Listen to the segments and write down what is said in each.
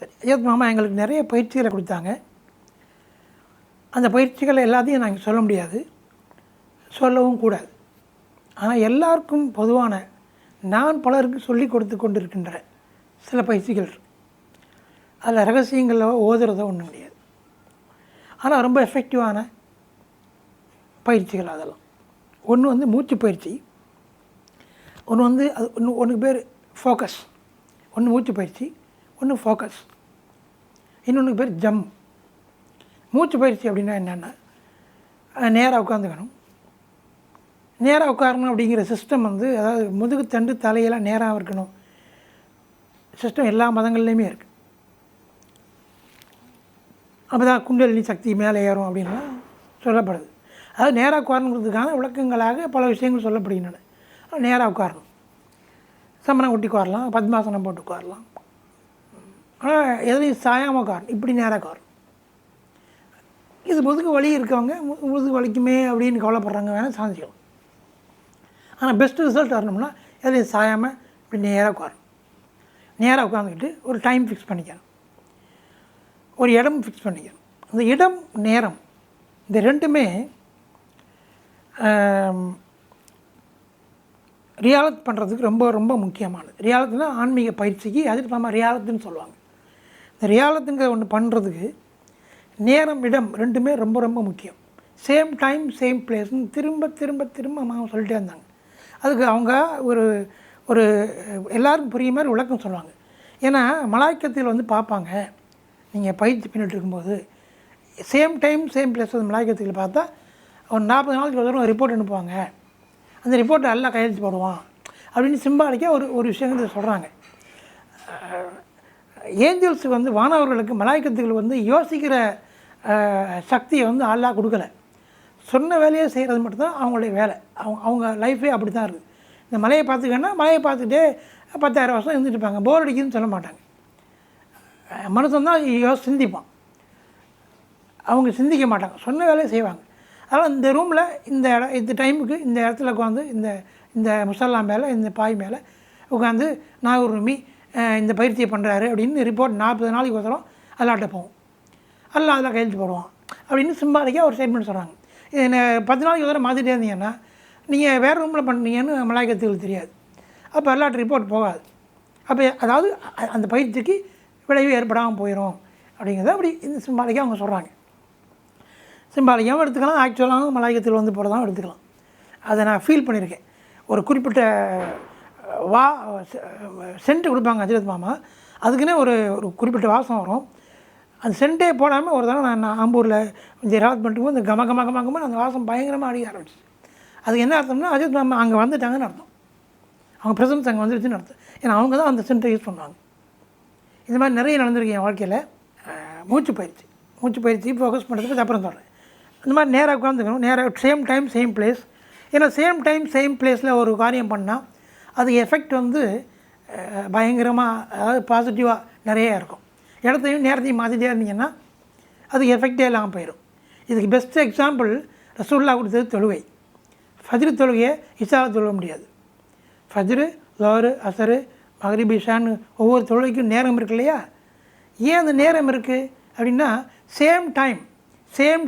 சரி, ஐயப்ப மாமா எங்களுக்கு நிறைய பயிற்சிகளை கொடுத்தாங்க. அந்த பயிற்சிகள் எல்லாத்தையும் நாங்கள் சொல்ல முடியாது, சொல்லவும் கூடாது. ஆனால் எல்லாருக்கும் பொதுவான, நான் பலருக்கு சொல்லி கொடுத்து கொண்டிருக்கின்ற சில பயிற்சிகள், அதில் ரகசியங்களில் ஓதுறதோ ஒன்றும் முடியாது. ஆனால் ரொம்ப எஃபெக்டிவான பயிற்சிகள் அதெல்லாம். ஒன்று வந்து மூச்சு பயிற்சி, ஒன்று வந்து அது ஒன்றுக்கு பேர் ஃபோக்கஸ். ஒன்று மூச்சு பயிற்சி, ஒன்று ஃபோக்கஸ், இன்னொன்று பேர் ஜம். மூச்சு பயிற்சி அப்படின்னா என்னென்னா, நேராக உட்காந்துக்கணும். நேராக உட்காரணும் அப்படிங்கிற சிஸ்டம் வந்து, அதாவது முதுகு தண்டு தலையெல்லாம் நேராக இருக்கணும் சிஸ்டம் எல்லா மதங்கள்லேயுமே இருக்குது. அப்போ தான் குண்டலினி சக்தி மேலே ஏறும் அப்படின்லாம் சொல்லப்படுது. அதாவது நேராக உட்காரணுங்கிறதுக்கான விளக்கங்களாக பல விஷயங்கள் சொல்லப்படுகின்றன. நேராக உட்காரணும், சமணம் ஒட்டி உட்காரலாம், பத்மாசனம் போட்டு உட்காரலாம். ஆனால் எதுலையும் சாயாமல் உட்காரணும், இப்படி நேராக உட்காரணும். இது முதுகு வலி இருக்கவங்க முதுகு வலிக்குமே அப்படின்னு கவலைப்படுறாங்க, வேணால் சாஞ்சிக்கலாம். ஆனால் பெஸ்ட் ரிசல்ட் வரணும்னா எதையும் சாயாமல் இப்படி நேராக உட்காரணும். நேராக உட்காந்துக்கிட்டு ஒரு டைம் ஃபிக்ஸ் பண்ணிக்கணும், ஒரு இடம் ஃபிக்ஸ் பண்ணிக்கணும். அந்த இடம் நேரம் இந்த ரெண்டுமே ரியாலத் பண்ணுறதுக்கு ரொம்ப ரொம்ப முக்கியமானது. ரியாலத்துனா ஆன்மீக பயிற்சிக்கு அதுக்கு நம்ம ரியாலத்துன்னு சொல்லுவாங்க. இந்த ரியாலத்துங்கிற ஒன்று பண்ணுறதுக்கு நேரம் இடம் ரெண்டுமே ரொம்ப ரொம்ப முக்கியம். சேம் டைம் சேம் பிளேஸ்னு திரும்ப திரும்ப திரும்ப அம்மா சொல்லிட்டே இருந்தாங்க. அதுக்கு அவங்க ஒரு ஒரு எல்லாருக்கும் புரியுற மாதிரி விளக்கம் சொல்லுவாங்க. ஏன்னா மலாய்க்கத்தில் வந்து பார்ப்பாங்க, நீங்கள் பயிற்சி பண்ணிட்டு இருக்கும்போது சேம் டைம் சேம் பிளேஸ் வந்து மலாய்க்கத்தில் பார்த்தா ஒரு 40 நாளைக்கு ஒரு தடவை ரிப்போர்ட் அனுப்புவாங்க. அந்த ரிப்போர்ட்டை எல்லாம் கையெழுத்து போடுவான் அப்படின்னு சிம்பாலிக்காக ஒரு விஷயங்கள் சொல்கிறாங்க. ஏஞ்சல்ஸ் வந்து வானவர்களுக்கு மலாய்க்கத்துகள் வந்து யோசிக்கிற சக்தியை வந்து அல்லாஹ் கொடுக்கல. சொன்ன வேலையை செய்கிறது மட்டும்தான் அவங்களுடைய வேலை. அவங்க லைஃபே அப்படி தான் இருக்குது. இந்த மலையை பார்த்துக்கன்னா மலையை பார்த்துட்டே 10,000 வருஷம் இருந்துட்டு இருப்பாங்க, போர் அடிக்குதுன்னு சொல்ல மாட்டாங்க. மனுஷன் தான் சிந்திப்பான், அவங்க சிந்திக்க மாட்டாங்க, சொன்ன வேலையை செய்வாங்க. அதனால் இந்த ரூமில் இந்த டைமுக்கு இந்த இடத்துல உட்காந்து இந்த முசல்லா மேலே இந்த பாய் மேலே உட்காந்து நாகூர் ரூமி இந்த பயிற்சியை பண்ணுறாரு அப்படின்னு ரிப்போர்ட் 40 நாளைக்கு ஒருத்தரம் அல்லாட்ட போவோம். அல்லா அதில் கையெழுத்து போடுவான் அப்படின்னு சிம்பாலிக்காக ஒரு ஸ்டேட்மெண்ட் சொல்கிறாங்க. இது 10 நாளைக்கு ஒரு தடவை மாற்றிட்டே இருந்தீங்கன்னா நீங்கள் வேறு ரூமில் பண்ணீங்கன்னு மலாய்க்கத்துக்கு தெரியாது. அப்போ அல்லாட்ட ரிப்போர்ட் போகாது. அப்போ அதாவது அந்த பயிற்சிக்கு விளைவு ஏற்படாமல் போயிடும் அப்படிங்கிறத அப்படி இந்த சிம்பாலிக்காக அவங்க சொல்கிறாங்க. சிம்பாலிக்காகவும் எடுத்துக்கலாம், ஆக்சுவலாகவும் மலாய்க்கத்தில் வந்து போகிறதாகவும் எடுத்துக்கலாம். அதை நான் ஃபீல் பண்ணியிருக்கேன். ஒரு குறிப்பிட்ட சென்ட்டு கொடுப்பாங்க ஹஜ்ரத் மாமா, அதுக்குன்னே ஒரு குறிப்பிட்ட வாசம் வரும். அந்த சென்ட்டே போடாமல் ஒரு தடவை நான் ஆம்பூரில் கொஞ்சம் ராத் பண்ணிட்டு இந்த கம அந்த வாசம் பயங்கரமாக அடிக்க ஆரம்பிச்சு. அதுக்கு என்ன அர்த்தம்னா ஹஜ்ரத் மாமா அங்கே வந்துட்டாங்கன்னு அர்த்தம், அவங்க ப்ரெசன்ஸ் அங்கே வந்துருச்சுன்னு அர்த்தம். ஏன்னா அவங்க தான் அந்த சென்ட்டை யூஸ் பண்ணுவாங்க. இந்த மாதிரி நிறைய நடந்திருக்கு என் வாழ்க்கையில். மூச்சு பயிற்சி ஃபோக்கஸ் பண்ணுறதுக்கு அப்புறம் சொல்கிறேன். இந்த மாதிரி நேராக உட்காந்துக்கணும், நேராக சேம் டைம் சேம் பிளேஸ். ஏன்னா சேம் டைம் சேம் பிளேஸில் ஒரு காரியம் பண்ணால் அது எஃபெக்ட் வந்து பயங்கரமாக, அதாவது பாசிட்டிவாக நிறையா இருக்கும். இடத்தையும் நேரத்தையும் மாற்றிட்டே இருந்தீங்கன்னா அது எஃபெக்டே இல்லாமல் போயிடும். இதுக்கு பெஸ்ட் எக்ஸாம்பிள் ரசூலுல்லாஹ் கொடுத்தது தொழுகை. ஃபஜ்ரு தொழுகையை இஷாவை தொழுக முடியாது. ஃபஜ்ரு, லோரு, அசரு, மக்ரிப், இஷான்னு ஒவ்வொரு தொழுகைக்கும் நேரம் இருக்கு இல்லையா? ஏன் அந்த நேரம் இருக்குது அப்படின்னா சேம்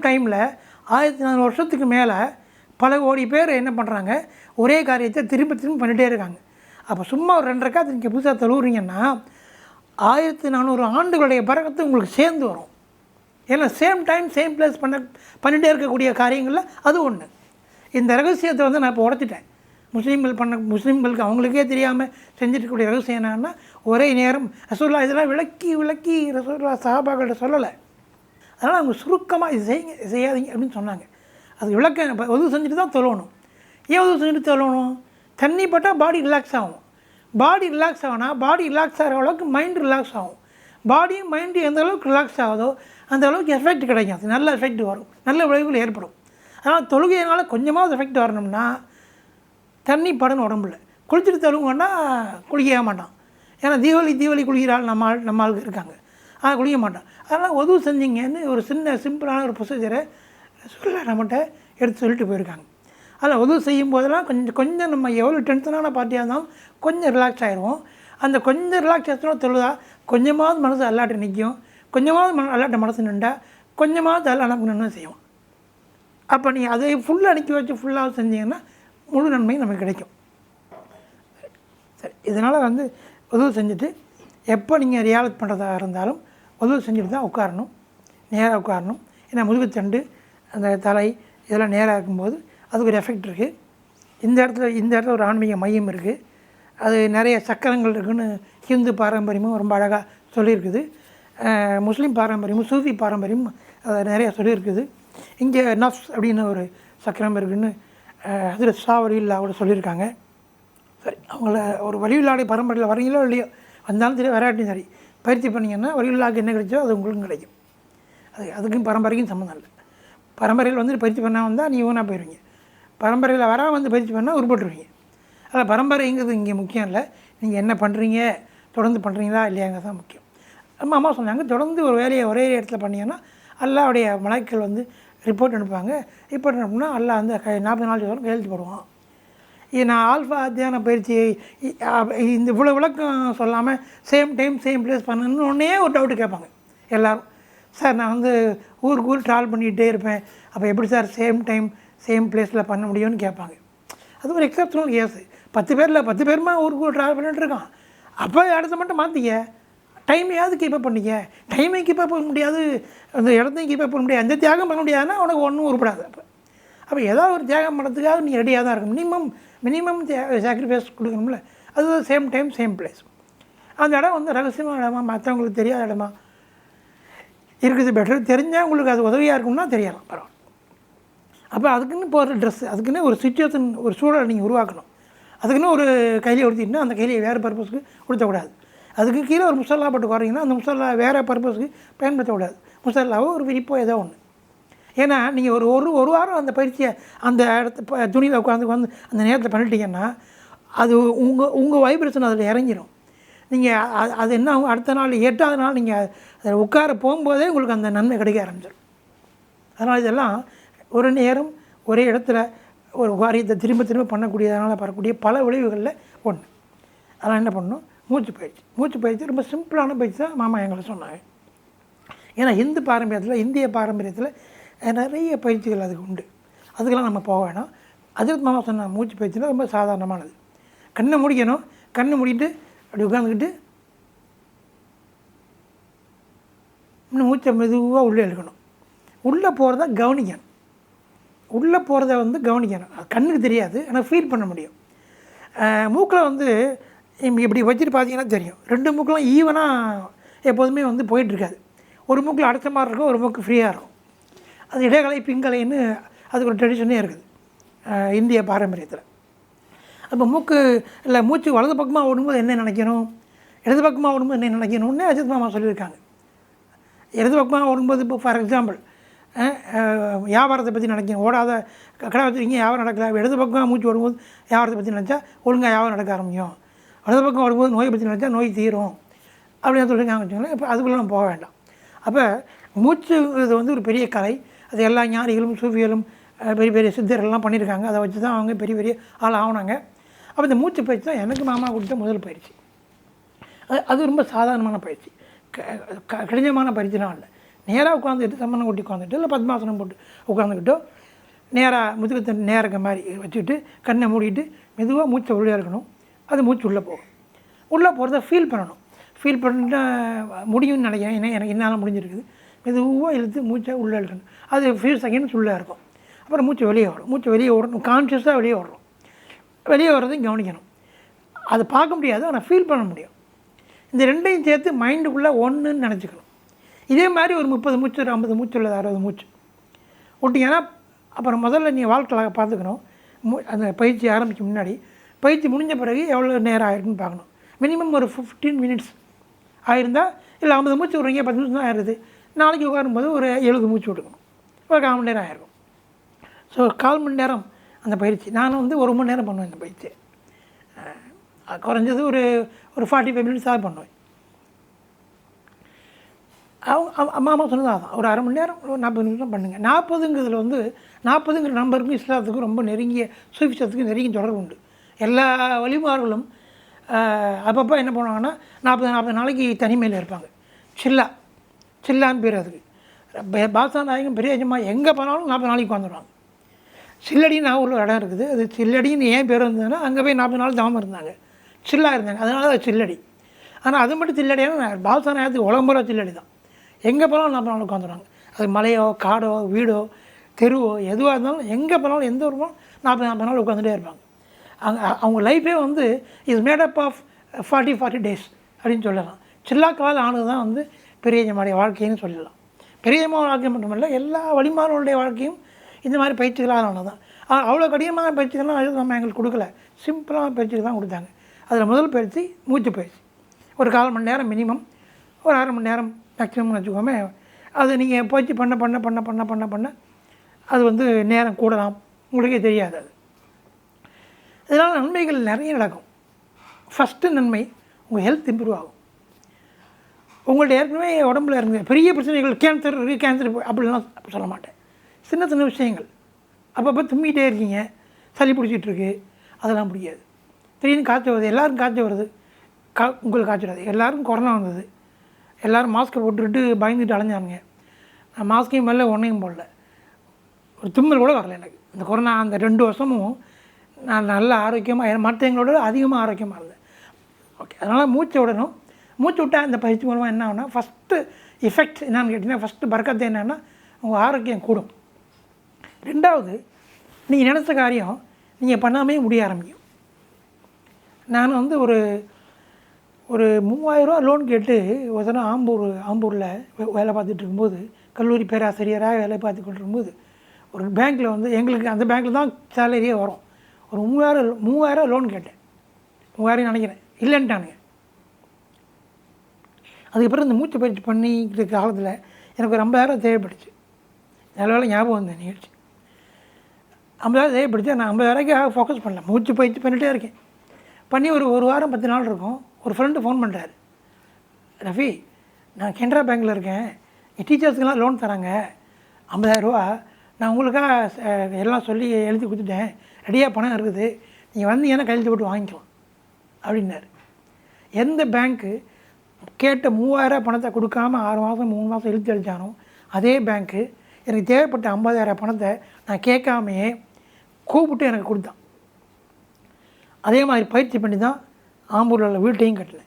டைமில் 1400 வருஷத்துக்கு மேலே பல கோடி பேர் என்ன பண்ணுறாங்க, ஒரே காரியத்தை திரும்ப பண்ணிகிட்டே இருக்காங்க. அப்போ சும்மா ஒரு 2 ரக்காத் நீங்கள் புதுசாக தொழுவுறீங்கன்னா 1400 ஆண்டுகளுடைய பரக்கத்து உங்களுக்கு சேர்ந்து வரும். ஏன்னா சேம் டைம் சேம் பிளேஸ் பண்ணிகிட்டே இருக்கக்கூடிய காரியங்களில் அது ஒன்று. இந்த ரகசியத்தை வந்து நான் இப்போ உடச்சிட்டேன். முஸ்லீம்களுக்கு அவங்களுக்கே தெரியாமல் செஞ்சுருக்கக்கூடிய ரகசியம் என்னன்னா, ஒரே நேரம் ரசூலுல்லாஹ் இதெல்லாம் விளக்கி ரசூலுல்லாஹ் சஹாபாக்கள்கிட்ட சொல்லலை. அதனால் அவங்க சுருக்கமாக இது செய்யாதீங்க அப்படின்னு சொன்னாங்க. அது விளக்க உதவு செஞ்சுட்டு தான் தொழணும். ஏன் உதவு செஞ்சுட்டு தொழணும்? தண்ணி பட்டால் பாடி ரிலாக்ஸ் ஆகும். பாடி ரிலாக்ஸ் ஆகுனா பாடி ரிலாக்ஸ் ஆகிற அளவுக்கு மைண்ட் ரிலாக்ஸ் ஆகும். பாடியும் மைண்டும் எந்த அளவுக்கு ரிலாக்ஸ் ஆகுதோ அந்த அளவுக்கு எஃபெக்ட் கிடைக்கும். அது நல்ல எஃபெக்ட் வரும், நல்ல விளைவுகள் ஏற்படும். அதனால் தொழுகையினால் கொஞ்சமாவது எஃபெக்ட் வரணும்னா தண்ணி படணும் உடம்புல. குளிச்சுட்டு தொழுங்கன்னா குளிக்க மாட்டான். ஏன்னா தீபாவளி குளிக்கிறாள் நம்ம ஆளுக்கு இருக்காங்க, குளிக்க மாட்டான். அதனால் உதவு செஞ்சிங்கன்னு ஒரு சிம்பிளான ஒரு ப்ரொசீஜரை நம்மகிட்ட எடுத்து சொல்லிட்டு போயிருக்காங்க. அதில் உதவு செய்யும் போதெல்லாம் கொஞ்சம் நம்ம எவ்வளோ டென்ஷனான பார்ட்டியாக இருந்தாலும் கொஞ்சம் ரிலாக்ஸ் ஆகிடுவோம். அந்த கொஞ்சம் ரிலாக்ஸேஷனோட தொழுதா கொஞ்சமாவது மனசு அல்லாட்ட நிற்கும். கொஞ்சமாவது அல்லாட்ட மனசு நின்றா கொஞ்சமாவது அல்ல நமக்கு நன்மை செய்வோம். அப்போ நீங்கள் அதை ஃபுல்லாக அனுப்பி வச்சு ஃபுல்லாக செஞ்சீங்கன்னா முழு நன்மையும் நமக்கு கிடைக்கும். சரி, இதனால் வந்து உதவு செஞ்சுட்டு எப்போ நீங்கள் ரியாலத் பண்ணுறதா இருந்தாலும் உதவு செஞ்சுட்டு தான் உட்காரணும், நேராக உட்காரணும். ஏன்னா முதுகுத்தண்டு அந்த தலை இதெல்லாம் நேராக இருக்கும்போது அதுக்கு ஒரு எஃபெக்ட் இருக்குது. இந்த இடத்துல ஒரு ஆன்மீக மையம் இருக்குது. அது நிறைய சக்கரங்கள் இருக்குதுன்னு ஹிந்து பாரம்பரியமும் ரொம்ப அழகாக சொல்லியிருக்குது. முஸ்லீம் பாரம்பரியமும் சூஃபி பாரம்பரியமும் அதை நிறையா சொல்லியிருக்குது. இங்கே நஃப்ஸ் அப்படின்னு ஒரு சக்கரம் இருக்குதுன்னு அதில் சாவலியில் கூட சொல்லியிருக்காங்க. சரி, அவங்கள ஒரு வழிவில்லாடைய பரம்பரையில் வரீங்களோ இல்லையோ, வந்தாலும் சரி வராட்டியும் சரி, பயிற்சி பண்ணிங்கன்னா வழிவில்லாக்கு என்ன கிடைச்சோ அது உங்களுக்கும் கிடைக்கும். அதுக்கும் பரம்பரைக்கும் சம்மந்தம் இல்லை. பரம்பரையில் வந்துட்டு பயிற்சி பண்ணால் வந்தால் நீ ஊனாக போயிடுவீங்க. பரம்பரையில் வராமல் வந்து பயிற்சி பண்ணால் உருப்பட்டுருவீங்க. அதில் பரம்பரைங்கிறது இங்கே முக்கியம் இல்லை. நீங்கள் என்ன பண்ணுறீங்க, தொடர்ந்து பண்ணுறீங்களா இல்லையாங்கிறது தான் முக்கியம். அம்மா சொன்னாங்க, தொடர்ந்து ஒரு வேலையை ஒரே இடத்துல பண்ணிங்கன்னா அல்லாவுடைய மலாய்க்கள் வந்து ரிப்போர்ட் அனுப்புவாங்க. ரிப்போர்ட் அனுப்புனா அல்லா வந்து 40 நாள் வரும் கையெழுத்து போடுவான். இது நான் ஆல்ஃபா தியான பயிற்சி இந்த இவ்வளோ விளக்கம் சொல்லாமல் சேம் டைம் சேம் பிளேஸ் பண்ணணுன்னு ஒன்றே ஒரு டவுட்டு கேட்பாங்க எல்லோரும். சார் நான் வந்து ஊருக்கு ட்ராவல் பண்ணிகிட்டே இருப்பேன், அப்போ எப்படி சார் சேம் டைம் சேம் பிளேஸில் பண்ண முடியும்னு கேட்பாங்க. அது ஒரு எக்ஸப்ஷனல் கேஸு. 10 பேருமா ஊருக்கு ட்ராவல் பண்ணிகிட்டு இருக்கான். அப்போ இடத்த மட்டும் மாற்றிக்க, டைமையாவது கீப்பப் பண்ணிக்க. டைமை கீப்பப் பண்ண முடியாது, அந்த இடத்தையும் கீப்பப் பண்ண முடியாது, எந்த தியாகம் பண்ண முடியாதுன்னா உனக்கு ஒன்றும் உருப்படாது. அப்போ ஏதாவது ஒரு தியாகம் பண்ணுறதுக்காக நீ ரெடியாக தான் இருக்கும். மினிமம் சாக்ரிஃபைஸ் கொடுக்கணும்ல. அது சேம் டைம் சேம் பிளேஸ். அந்த இடம் வந்து ரகசியமான இடமா, மற்றவங்களுக்கு தெரியாத இடமா இருக்குது பெட்டர். தெரிஞ்சால் உங்களுக்கு அது உதவியாக இருக்கும்னா தெரியலாம், பரவாயில்ல. அப்போ அதுக்குன்னு போகிற ட்ரெஸ்ஸு, அதுக்குன்னு ஒரு சுச்சுவேஷன், ஒரு சூழலை நீங்கள் உருவாக்கணும். அதுக்குன்னு ஒரு கைலியை உடுத்திட்டுனா அந்த கைலியை வேறு பர்பஸ்க்கு உடுத்தக்கூடாது. அதுக்கு கீழே ஒரு முசல்லா போட்டு குறைங்கன்னா அந்த முசல்லா வேறு பர்பஸ்க்கு பயன்படுத்தக்கூடாது. முசல்லாவோ ஒரு விரிப்போ ஏதோ ஒன்று. ஏன்னா நீங்கள் ஒரு வாரம் அந்த பயிற்சியை அந்த இடத்த துணியில் உட்காந்து அந்த நேரத்தில் பண்ணிட்டீங்கன்னா அது உங்கள் வைப்ரேஷன் அதில் இறங்கிடும். நீங்கள் அது என்ன ஆகும், அடுத்த நாள் 8வது நாள் நீங்கள் அதில் உட்கார போகும்போதே உங்களுக்கு அந்த நன்மை கிடைக்க ஆரம்பிச்சிடும். அதனால் இதெல்லாம் ஒரு நேரம் ஒரே இடத்துல ஒரு காரியத்தை திரும்ப பண்ணக்கூடியதனால் வரக்கூடிய பல விளைவுகளில் ஒன்று. அதெல்லாம் என்ன பண்ணணும், மூச்சு பயிற்சி ரொம்ப சிம்பிளான பயிற்சி தான் மாமா எங்களை சொன்னாங்க. ஏன்னா இந்திய பாரம்பரியத்தில் நிறைய பயிற்சிகள் அதுக்கு உண்டு. அதுக்கெல்லாம் நம்ம போக வேணாம். அதில் மாமா சொன்ன மூச்சு பயிற்சினா ரொம்ப சாதாரணமானது. கண்ணை முடிக்கணும், கண்ணை மூடிட்டு அப்படி உட்காந்துக்கிட்டு இன்னும் மூச்சை மெதுவாக உள்ளே இழுக்கணும். உள்ளே போகிறத கவனிக்கணும். உள்ளே போகிறத வந்து கவனிக்கணும். அது கண்ணுக்கு தெரியாது, ஆனால் ஃபீல் பண்ண முடியும். மூக்கில் வந்து இப்படி வச்சுட்டு பார்த்தீங்கன்னா தெரியும். 2 மூக்கெலாம் ஈவனாக எப்போதுமே வந்து போயிட்டுருக்காது. ஒரு மூக்கில் அடைச்ச மாதிரி இருக்கும், ஒரு மூக்கு ஃப்ரீயாக இருக்கும். அது இடைகலை பிங்கலைன்னு அதுக்கு ஒரு ட்ரெடிஷனே இருக்குது இந்திய பாரம்பரியத்தில். அப்போ மூச்சு வலது பக்கமாக ஓடும்போது என்ன நினைக்கணும், இடது பக்கமாக ஓடும்போது என்ன நினைக்கணும்னு அஜித் மாமா சொல்லியிருக்காங்க. இடது பக்கமாக ஓடும்போது இப்போ ஃபார் எக்ஸாம்பிள் வியாபாரத்தை பற்றி நினைக்கணும். ஓடாத கடை வச்சுருக்கீங்க, வியாபாரம் நடக்கல. இடது பக்கமாக மூச்சு ஓடும்போது வியாபாரத்தை பற்றி நினச்சா ஒழுங்காக வியாபாரம் நடக்க ஆரம்பிக்கும். வலது பக்கம் ஓடும்போது நோயை பற்றி நினச்சா நோய் தீரும் அப்படின்னு சொல்லியிருக்காங்க வச்சுக்கோங்களேன். இப்போ அதுக்குள்ளே நம்ம போக வேண்டாம். அப்போ மூச்சு இது வந்து ஒரு பெரிய கலை. அது எல்லா ஞானிகளும் சூஃபிகளும் பெரிய சித்தர்கள்லாம் பண்ணியிருக்காங்க. அதை வச்சு தான் அவங்க பெரிய ஆள் ஆகினாங்க. அப்போ இந்த மூச்சு பயிற்சி தான் எனக்கு மாமா கொடுத்த முதல் பயிற்சி. அது ரொம்ப சாதாரணமான பயிற்சி, கடினமான பயிற்சிலாம் இல்லை. நேராக உட்காந்துக்கிட்டு சம்மணம் கொட்டி உட்காந்துட்டு இல்லை பத்மாசனம் போட்டு உட்காந்துக்கிட்டோ நேராக முதுகத்தை நேரக்க மாதிரி வச்சுக்கிட்டு கண்ணை மூடிட்டு மெதுவாக மூச்சை உள்ளே இருக்கணும். அது மூச்சு உள்ளே போகும். உள்ளே போகிறத ஃபீல் பண்ணணும். ஃபீல் பண்ணிட்டு முடியும்னு நினைக்கிறேன். ஏன்னா எனக்கு என்னால் முடிஞ்சிருக்குது. மெதுவாக இழுத்து மூச்சை உள்ளே இழுக்கணும். அது ஃபியூ செகண்ட்ஸ் உள்ளே இருக்கும். அப்புறம் மூச்சு வெளியே வரும். மூச்சு வெளியே ஓடணும், கான்ஷியஸாக வெளியே ஓடுறோம். வெளியே வர்றதையும் கவனிக்கணும். அதை பார்க்க முடியாது, ஆனால் ஃபீல் பண்ண முடியும். இந்த ரெண்டையும் சேர்த்து மைண்டுக்குள்ளே ஒன்றுன்னு நினச்சிக்கணும். இதே மாதிரி ஒரு 30 மூச்சு, ஒரு 50 மூச்சு உள்ளது 60 மூச்சு விட்டிங்கன்னா அப்புறம் முதல்ல நீ வாழ்க்கையில் பார்த்துக்கணும். அந்த பயிற்சி ஆரம்பிக்க முன்னாடி, பயிற்சி முடிஞ்ச பிறகு எவ்வளோ நேரம் ஆயிருக்குன்னு பார்க்கணும். மினிமம் ஒரு 15 மினிட்ஸ் ஆயிருந்தால், இல்லை 50 மூச்சு விட்றீங்க 10 நிமிஷம் தான் ஆயிடுது, நாளைக்கு உட்காரும்போது ஒரு 70 மூச்சு விட்டுக்கணும். ஒரு 1/4 மணி நேரம் ஆயிருக்கும். ஸோ 1/4 மணி நேரம் அந்த பயிற்சி. நான் வந்து 1 மணி நேரம் பண்ணுவேன். இந்த பயிற்சி குறைஞ்சது ஒரு 45 மினிட்ஸாக பண்ணுவேன். மாமா சொன்னது அதான், ஒரு 1/2 மணி நேரம், ஒரு 40 நிமிஷம் பண்ணுங்கள். 40ங்கிறதுல வந்து 40ங்கிற நம்பருக்கும் இஸ்லாத்துக்கும் ரொம்ப நெருங்கிய சூஃபிசத்துக்கும் நெருங்கிய தொடர்பு உண்டு. எல்லா வழிமார்களும் அப்பப்போ என்ன பண்ணுவாங்கன்னா 40 நாளைக்கு தனிமையில் இருப்பாங்க. சில்லான்னு பேர் அதுக்கு. பால்சா நாயகம் பெரிய எஜமா எங்கே போனாலும் 40 நாளைக்கு வந்துடுவாங்க. சில்லடின்னு நாகூரில் ஒரு இடம் இருக்குது. அது சில்லடின்னு ஏன் பேர் வந்ததுன்னா அங்கே போய் 40 நாள் தாமம் இருந்தாங்க, சில்லாக இருந்தாங்க, அதனால அது சில்லடி. ஆனால் அது மட்டும் சில்லடியான பால்சா நாயகத்துக்கு உலம்புற சில்லடி தான். எங்கே போனாலும் 40 நாளுக்கு வந்துடுவாங்க. அது மலையோ காடோ வீடோ தெருவோ எதுவாக இருந்தாலும் எங்கே போனாலும் எந்த ஊருமோ 40 நாள் உட்காந்துட்டே இருப்பாங்க. அவங்க லைஃபே வந்து இஸ் மேடப் ஆஃப் 40 டேஸ் அப்படின்னு சொல்லலாம். சில்லாக்களால் ஆனது தான் வந்து பெரியஜமாவுடைய வாழ்க்கைன்னு சொல்லலாம். பெரியஜமா வாழ்க்கை மட்டுமல்ல, எல்லா வழிமாறுடைய வாழ்க்கையும் இந்த மாதிரி பயிற்சிகளால் ஆனது தான். அவ்வளோ கடினமான பயிற்சிகள்லாம் நம்ம எங்களுக்கு கொடுக்கல, சிம்பிளான பயிற்சிகள் தான் கொடுத்தாங்க. அதில் முதல் பயிற்சி மூச்சு பயிற்சி. ஒரு 1/4 மணி நேரம் மினிமம், ஒரு 1/2 மணி நேரம் மேக்ஸிமம்னு வச்சுக்கோமே. அது நீங்கள் பயிற்சி பண்ண பண்ண பண்ண பண்ண பண்ண பண்ண அது வந்து நேரம் கூடலாம், உங்களுக்கே தெரியாது. அது இதனால் நன்மைகள் நிறைய நடக்கும். ஃபஸ்ட்டு நன்மை, உங்கள் ஹெல்த் இம்ப்ரூவ் ஆகும். உங்கள்ட்ட ஏற்கனவே உடம்புல இருந்த பெரிய பிரச்சனைகள், கேன்சர் அப்படிலாம் சொல்ல மாட்டேன். சின்ன சின்ன விஷயங்கள், அப்பப்போ தும்மிகிட்டே இருக்கீங்க, சளி பிடிச்சிட்ருக்கு, அதெல்லாம் பிடிக்காது. திடீர்னு காய்ச்சல் வருது, எல்லோரும் காய்ச்சல் வருது, உங்களுக்கு காய்ச்சல் வருது. எல்லோரும் கொரோனா வந்தது, எல்லோரும் மாஸ்க்கை போட்டுக்கிட்டு பயந்துட்டு அலைஞ்சானுங்க. நான் மாஸ்க்கையும் மேலே ஒன்றையும் போடல, ஒரு தும்மல் கூட வரல எனக்கு. இந்த கொரோனா அந்த 2 வருஷமும் நான் நல்ல ஆரோக்கியமாக, மற்றவங்களோட அதிகமாக ஆரோக்கியமாக இருந்தேன். ஓகே, அதனால் மூச்சை விடணும். மூச்சு விட்டால் இந்த பயிற்சி மூலமாக என்ன ஆகுனா, ஃபஸ்ட்டு எஃபெக்ட் என்னென்னு கேட்டிங்கன்னா, ஃபஸ்ட்டு பறக்கத்து என்னென்னா உங்கள் ஆரோக்கியம் கூடும். 2வது, நீங்கள் நினச்ச காரியம் நீங்கள் பண்ணாமே முடிய ஆரம்பிக்கும். நான் வந்து ஒரு 3000 ரூபா லோன் கேட்டு ஒரு தடவை ஆம்பூரில் வேலை பார்த்துட்டு இருக்கும்போது, கல்லூரி பேராசிரியராக வேலை பார்த்துக்கிட்டு இருக்கும்போது, ஒரு பேங்க்கில் வந்து எங்களுக்கு அந்த பேங்க்கில் தான் சேலரியே வரும். ஒரு 3000 லோன் கேட்டேன். 3000 நினைக்கிறேன், இல்லைன்ட்டானுங்க. அதுக்கப்புறம் இந்த மூச்சு பயிற்சி பண்ணிக்கிட்டு இருக்க காலத்தில் எனக்கு ஒரு 50,000 தேவைப்பட்டுச்சு. நல்ல வேலை ஞாபகம் வந்த நிகழ்ச்சி. 50,000 தேவைப்படுச்சு. நான் 50,000 ஃபோக்கஸ் பண்ணல, மூச்சு பயிற்சி பண்ணிகிட்டே இருக்கேன். பண்ணி ஒரு வாரம் 10 நாள் இருக்கும். ஒரு ஃப்ரெண்டு ஃபோன் பண்ணுறாரு, ரஃபி, நான் கெனரா பேங்க்கில் இருக்கேன், என் டீச்சர்ஸுக்கெல்லாம் லோன் தராங்க 50,000 ரூபா, நான் உங்களுக்காக எல்லாம் சொல்லி எழுதி கொடுத்துட்டேன், ரெடியாக பணம் இருக்குது, நீங்கள் வந்தீங்கன்னா கையெழுத்து போட்டு வாங்கிக்கலாம் அப்படின்னாரு. எந்த பேங்க்கு கேட்ட 3000 பணத்தை கொடுக்காம 6 மாதம் 3 மாதம் இழுத்து அடித்தானோ, அதே பேங்க்கு எனக்கு தேவைப்பட்ட 50,000 பணத்தை நான் கேட்காமையே கூப்பிட்டு எனக்கு கொடுத்தான். அதே மாதிரி பயிற்சி பண்ணி தான் ஆம்பூரில் உள்ள வீட்டையும் கட்டலை.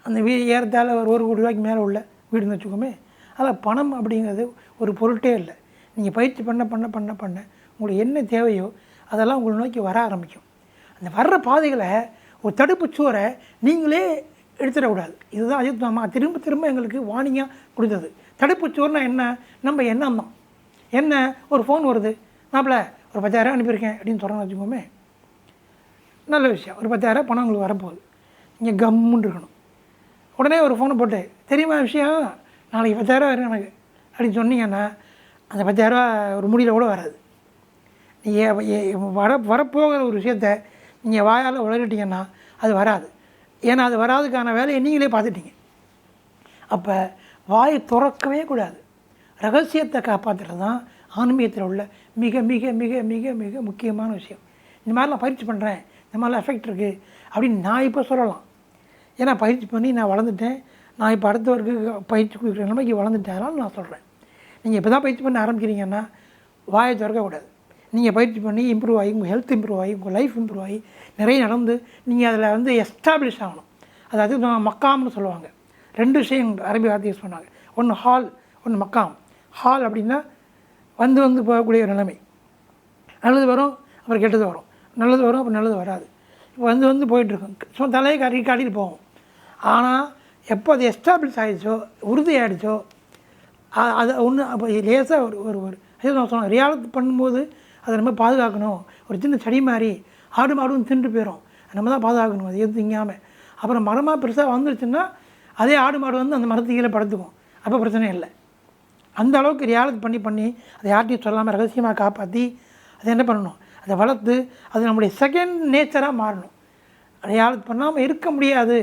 அந்த ஏறத்தாழ ஒரு 1 கோடி ரூபாய்க்கு மேலே உள்ள வீடுன்னு வச்சுக்கோமே. அதில் பணம் அப்படிங்கிறது ஒரு பொருட்டே இல்லை. நீங்கள் பயிற்சி பண்ண பண்ண பண்ண பண்ண உங்களுக்கு என்ன தேவையோ அதெல்லாம் உங்களை நோக்கி வர ஆரம்பிக்கும். அந்த வர்ற பாதைகளை ஒரு தடுப்பு சுவரை நீங்களே எடுத்துடக்கூடாது. இதுதான் அஜித் மாமா திரும்ப திரும்ப எங்களுக்கு வார்னிங்காக கொடுத்தது. தடுப்பு சுவர்னா என்ன? நம்ம எண்ணம் தான். என்ன, ஒரு ஃபோன் வருது, மாப்பிள்ள ஒரு 10,000 அனுப்பியிருக்கேன் அப்படின்னு சொல்கிறேன்னு வச்சுக்கோமே, நல்ல விஷயம், ஒரு 10,000 பணம் உங்களுக்கு வரப்போகுது, நீங்கள் கம்முன்னு இருக்கணும். உடனே ஒரு ஃபோனை போட்டு, தெரியுமா விஷயம், நாளைக்கு 10,000 வரும் எனக்கு அப்படின்னு சொன்னீங்கன்னா அந்த 10,000 ஒரு முடியல கூட வராது. நீங்கள் வரப்போகிற ஒரு விஷயத்த நீங்கள் வாயால் உளறிட்டீங்கன்னா அது வராது. ஏன்னா அது வராதுக்கான வேலையை நீங்களே பார்த்துட்டீங்க. அப்போ வாயை திறக்கவே கூடாது. ரகசியத்தை காப்பாற்றுறது தான் ஆன்மீகத்தில் உள்ள மிக மிக மிக மிக மிக முக்கியமான விஷயம். இந்த மாதிரிலாம் பயிற்சி பண்ணுறேன், இந்த மாதிரிலாம் எஃபெக்ட் இருக்குது அப்படின்னு நான் இப்போ சொல்லலாம். ஏன்னா பயிற்சி பண்ணி நான் வளர்ந்துட்டேன். நான் இப்போ அடுத்தவருக்கு பயிற்சி கொடுக்குற நிலைமைக்கு வளர்ந்துட்டேன். அதனால் நான் சொல்கிறேன், நீங்கள் இப்போ தான் பயிற்சி பண்ண ஆரம்பிக்கிறீங்கன்னா வாயை திறக்கக்கூடாது. நீங்கள் பயிற்சி பண்ணி இம்ப்ரூவ் ஆகி, உங்கள் ஹெல்த் இம்ப்ரூவ் ஆகி, உங்கள் லைஃப் இம்ப்ரூவ் ஆகி நிறைய நடந்து நீங்கள் அதில் வந்து எஸ்டாப்ளிஷ் ஆகணும். அதாவது மக்காம்னு சொல்லுவாங்க. 2 விஷயம் அரபி வார்த்தை யூஸ் பண்ணுவாங்க. ஒன்று ஹால், ஒன்று மக்காம். ஹால் அப்படின்னா வந்து போகக்கூடிய ஒரு நிலைமை. நல்லது வரும், அப்புறம் கெட்டது வரும், நல்லது வரும், அப்புறம் நல்லது வராது. வந்து போயிட்டுருக்கும், சும்மா தலையை காட்டிட்டு போகும். ஆனால் எப்போ அது எஸ்டாப்ளிஷ் ஆகிடுச்சோ, உறுதி ஆகிடுச்சோ, அது ஒன்று அப்போ லேசாக ஒரு நான் சொன்னேன், ரியாலிட்டி பண்ணும்போது அதை நம்ம பாதுகாக்கணும். ஒரு சின்ன செடி மாதிரி ஆடு மாடும் தின்று போயிடும், நம்ம தான் பாதுகாக்கணும். அது எதுவும் திங்காமல். அப்புறம் மரமாக பெருசாக வந்துருச்சுன்னா அதே ஆடு மாடு வந்து அந்த மரத்து கீழே படுத்துக்கும், அப்போ பிரச்சனை இல்லை. அந்த அளவுக்கு ரியாலிட்டி பண்ணி அதை யார்ட்டையும் சொல்லாமல் ரகசியமாக காப்பாற்றி அதை என்ன பண்ணணும், அதை வளர்த்து அது நம்முடைய செகண்ட் நேச்சராக மாறணும். ரியாலிட்டி பண்ணாமல் இருக்க முடியாது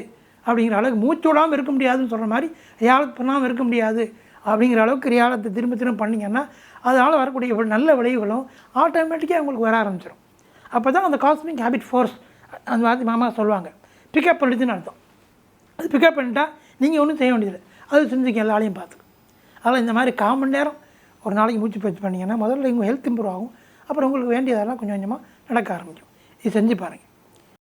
அப்படிங்கிற அளவுக்கு, மூச்சு விடாமல் இருக்க முடியாதுன்னு சொல்கிற மாதிரி ரியாலிட்டி பண்ணாமல் இருக்க முடியாது அப்படிங்கிற அளவுக்கு ரியாலிட்டி திரும்ப பண்ணிங்கன்னா அதனால் வரக்கூடிய நல்ல விளைவுகளும் ஆட்டோமேட்டிக்காக உங்களுக்கு வர ஆரம்பிச்சிடும். அப்போ தான் அந்த காஸ்மிக் ஹேபிட் ஃபோர்ஸ் அந்த மாதிரி மாமா சொல்லுவாங்க, பிக்கப் பண்ணிட்டுன்னு அர்த்தம். அது பிக்கப் பண்ணிட்டா நீங்கள் ஒன்றும் செய்ய வேண்டியதில்லை, அது செஞ்சுக்க எல்லா ஆளையும் பார்த்துக்கும். அதனால் இந்த மாதிரி 1/4 மணி நேரம் ஒரு நாளைக்கு மூச்சு பயிற்சி பண்ணிங்கன்னா முதல்ல உங்கள் ஹெல்த் இம்ப்ரூவ் ஆகும். அப்புறம் உங்களுக்கு வேண்டியதெல்லாம் கொஞ்சம் கொஞ்சமாக நடக்க ஆரம்பிக்கும். இது செஞ்சு பாருங்கள்.